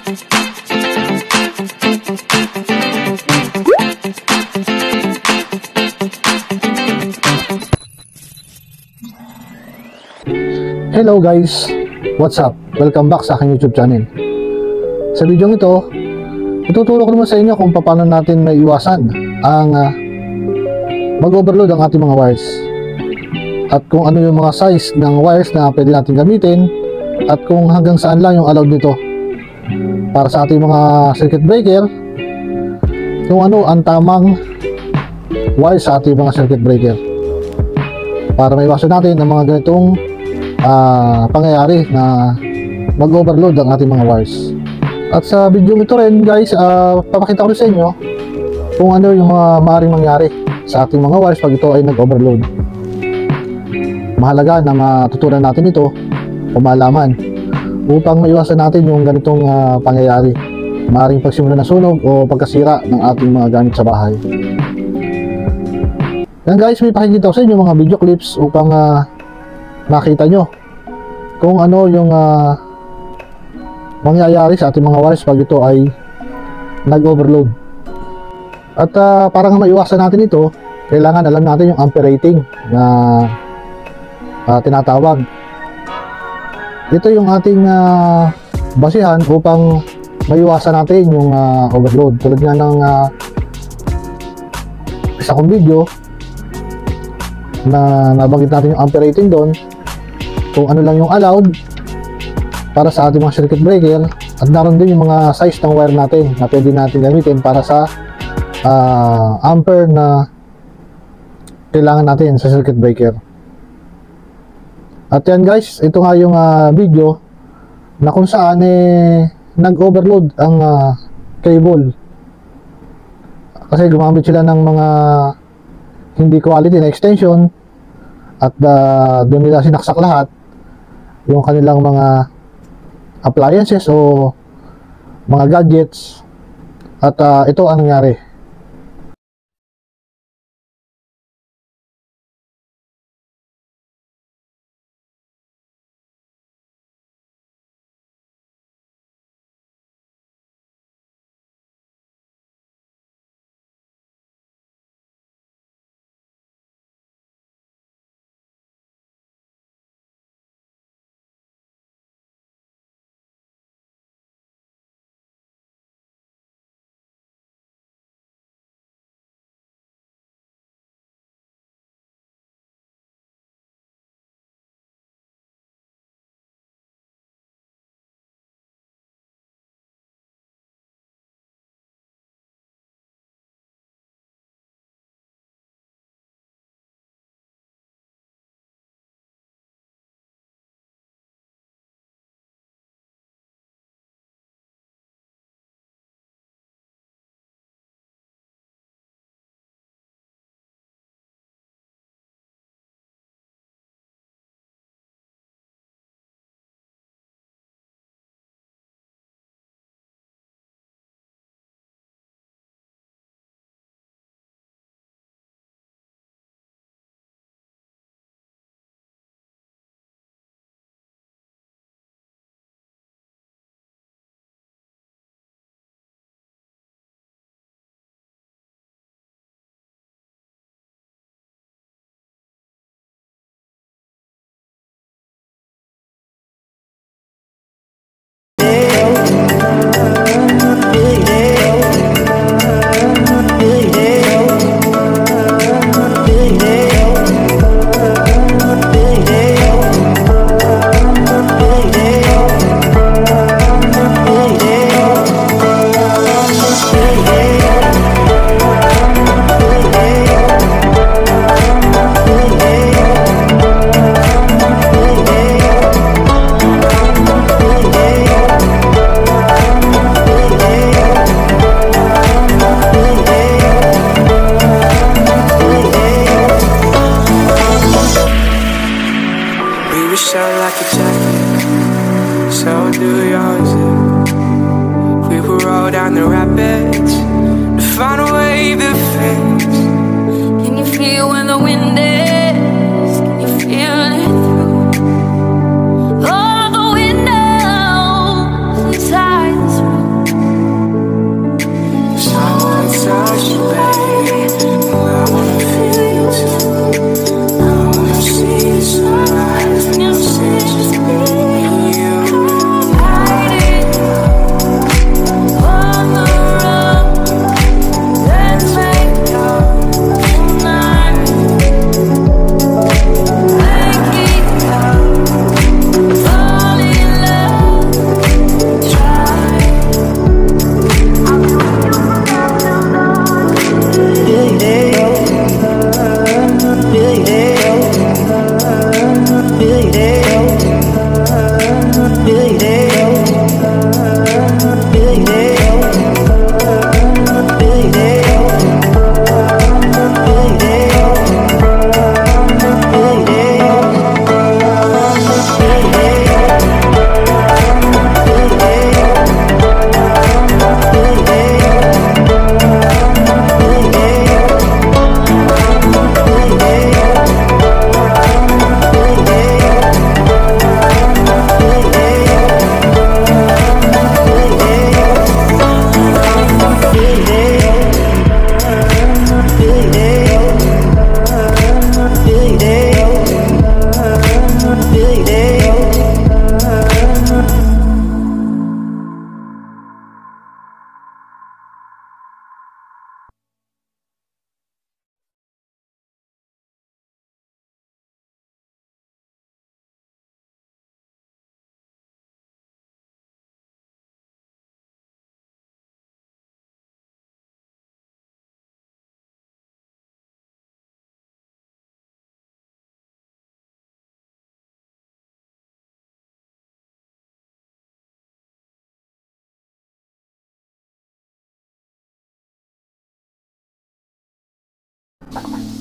Hello guys, what's up? Welcome back sa aking YouTube channel. Sa video ito, ituturo ko naman sa inyo kung paano natin maiwasan ang mag-overload ang ating mga wires, at kung ano yung mga size ng wires na pwede natin gamitin, at kung hanggang saan lang yung allowed nito para sa ating mga circuit breaker, kung ano ang tamang wires sa ating mga circuit breaker para maiwasan natin ang mga ganitong pangyayari na mag-overload ang ating mga wires. At sa video ito rin guys, papakita ko rin sa inyo kung ano yung mga maaaring mangyari sa ating mga wires pag ito ay nag-overload. Mahalaga na matutunan natin ito o malaman upang maiwasan natin yung ganitong pangyayari, maaaring pagsimula na sunog o pagkasira ng ating mga gamit sa bahay. Yan guys, may pakikita ko sa inyo mga video clips upang makita nyo kung ano yung mangyayari sa ating mga wires pag ito ay nag-overload. At para nga maiwasan natin ito, kailangan alam natin yung ampere rating na tinatawag. Ito yung ating basihan upang maiwasan natin yung overload. Tulad nga ng isa kong video na nabanggit natin yung ampere rating doon, kung ano lang yung allowed para sa ating mga circuit breaker, at naroon din yung mga size ng wire natin na pwede natin gamitin para sa ampere na kailangan natin sa circuit breaker. At yan guys, ito nga yung video na kung saan nag-overload ang cable kasi gumamit sila ng mga hindi quality na extension, at doon nila sinaksak lahat yung kanilang mga appliances o mga gadgets, at ito ang nangyari.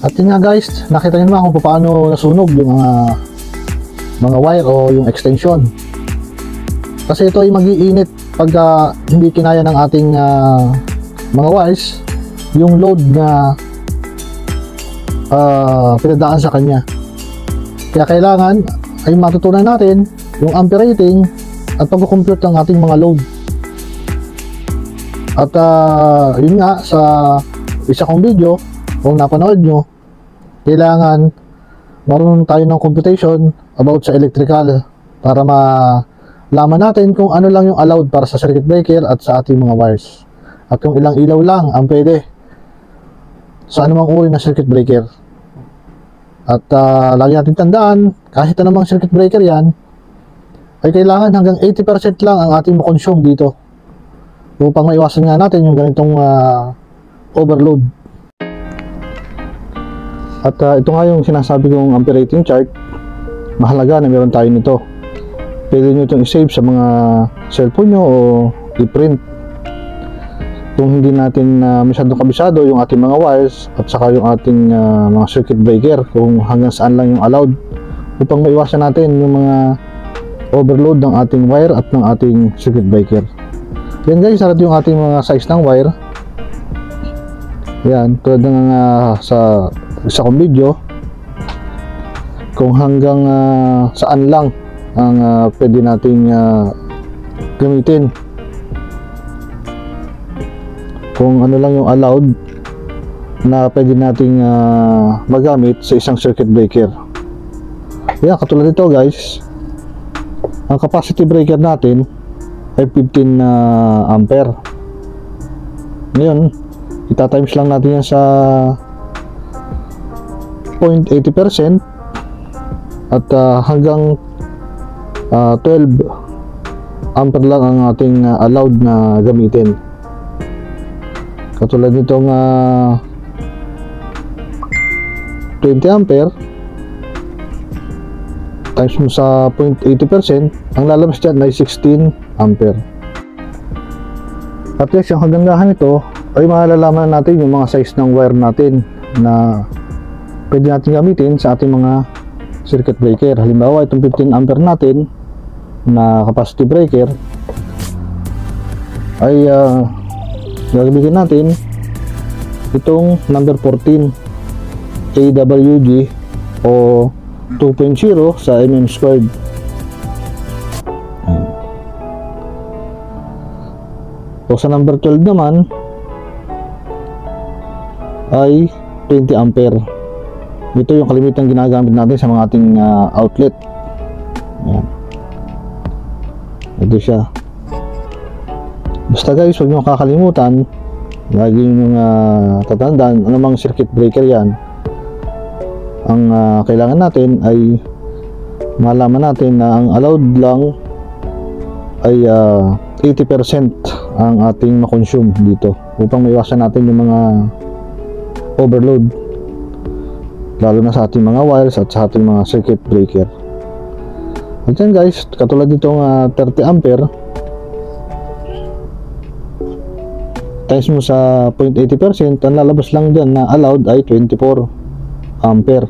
At yun nga guys, nakita nyo naman kung paano nasunog yung mga wire o yung extension. Kasi ito ay mag-iinit pagka hindi kinaya ng ating mga wires yung load na pinadaan sa kanya. Kaya kailangan ay matutunan natin yung ampere rating at pag-compute ng ating mga load. At yun nga, sa isa kong video kung napanood nyo, kailangan marunong tayo ng computation about sa electrical para malaman natin kung ano lang yung allowed para sa circuit breaker at sa ating mga wires, at kung ilang ilaw lang ang pwede sa anumang uri ng circuit breaker. At lagi natin tandaan, kahit anumang circuit breaker yan, ay kailangan hanggang 80% lang ang ating makonsume dito upang maiwasan nga natin yung ganitong overload. At ito nga yung sinasabi kong ampere rating chart. Mahalaga na meron tayo nito. Pwede nyo itong i-save sa mga cellphone nyo o i-print. Kung hindi natin masyadong kabisado yung ating mga wires at saka yung ating mga circuit breaker, kung hanggang saan lang yung allowed, upang maiwasan natin yung mga overload ng ating wire at ng ating circuit breaker. Yan guys, narito yung ating mga size ng wire. Yan, tulad ng sa isa kong video, kung hanggang saan lang ang pwede nating gamitin, kung ano lang yung allowed na pwede nating magamit sa isang circuit breaker. Yan, katulad nito guys, ang capacity breaker natin ay 15 ampere. Ngayon, itatimes lang natin yan sa 0.80% at hanggang 12 ampere lang ang ating allowed na gamitin. Katulad nitong 20 ampere times mo sa 0.80%, ang lalabas dyan ay 16 ampere. At yes, yung kagandahan nito ay malalaman natin yung mga size ng wire natin na pwede natin gamitin sa ating mga circuit breaker. Halimbawa, itong 15 ampere natin na capacity breaker ay gagamitin natin itong number 14 AWG o 2.0 sa mm squared. So sa number 12 naman ay 20 ampere. Ito yung kalimitang ginagamit natin sa mga ating outlet. Ayan. Ito siya. Basta guys, huwag nyo kakalimutan, lagi yung tatandaan, anumang circuit breaker yan, ang kailangan natin ay malaman natin na ang allowed lang ay 80% ang ating makonsume dito upang maiwasan natin yung mga overload, lalo na sa ating mga wires at sa ating mga circuit breaker. At yan guys, katulad ditong 30 ampere times mo sa 0.80%, ang lalabas lang dyan na allowed ay 24 ampere.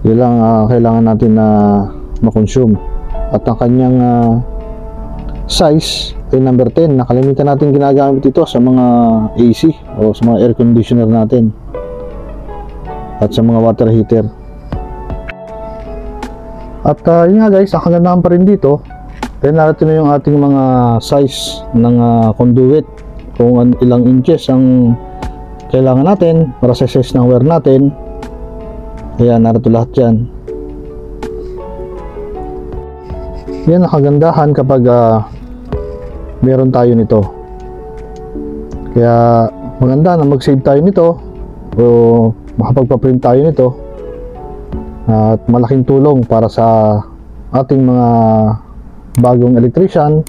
Yun lang kailangan natin na makonsume. At ang kanyang size ay number 10. Nakalimutan natin ginagamit ito sa mga AC o sa mga air conditioner natin at sa mga water heater. At yun nga guys, ang kagandahan pa rin dito, then natin na yung ating mga size ng conduit, kung ilang inches ang kailangan natin para sa size ng wire natin. Ayan, narito lahat yan. Yan ang kagandahan kapag meron tayo nito. Kaya maganda na mag-save tayo nito o makapagpa-print tayo nito, at malaking tulong para sa ating mga bagong electrician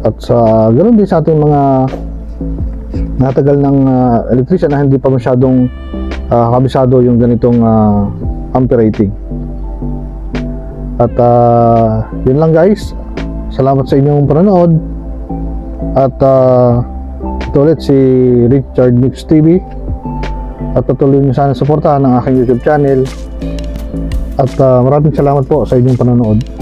at sa ganoon din sa ating mga natagal ng electrician na hindi pa masyadong kabisado yung ganitong ampere rating. At yun lang guys, salamat sa inyong panonood at Ito ulit si Richard Mix TV. At patuloy nyo sana suportahan ang aking YouTube channel. At maraming salamat po sa inyong panonood.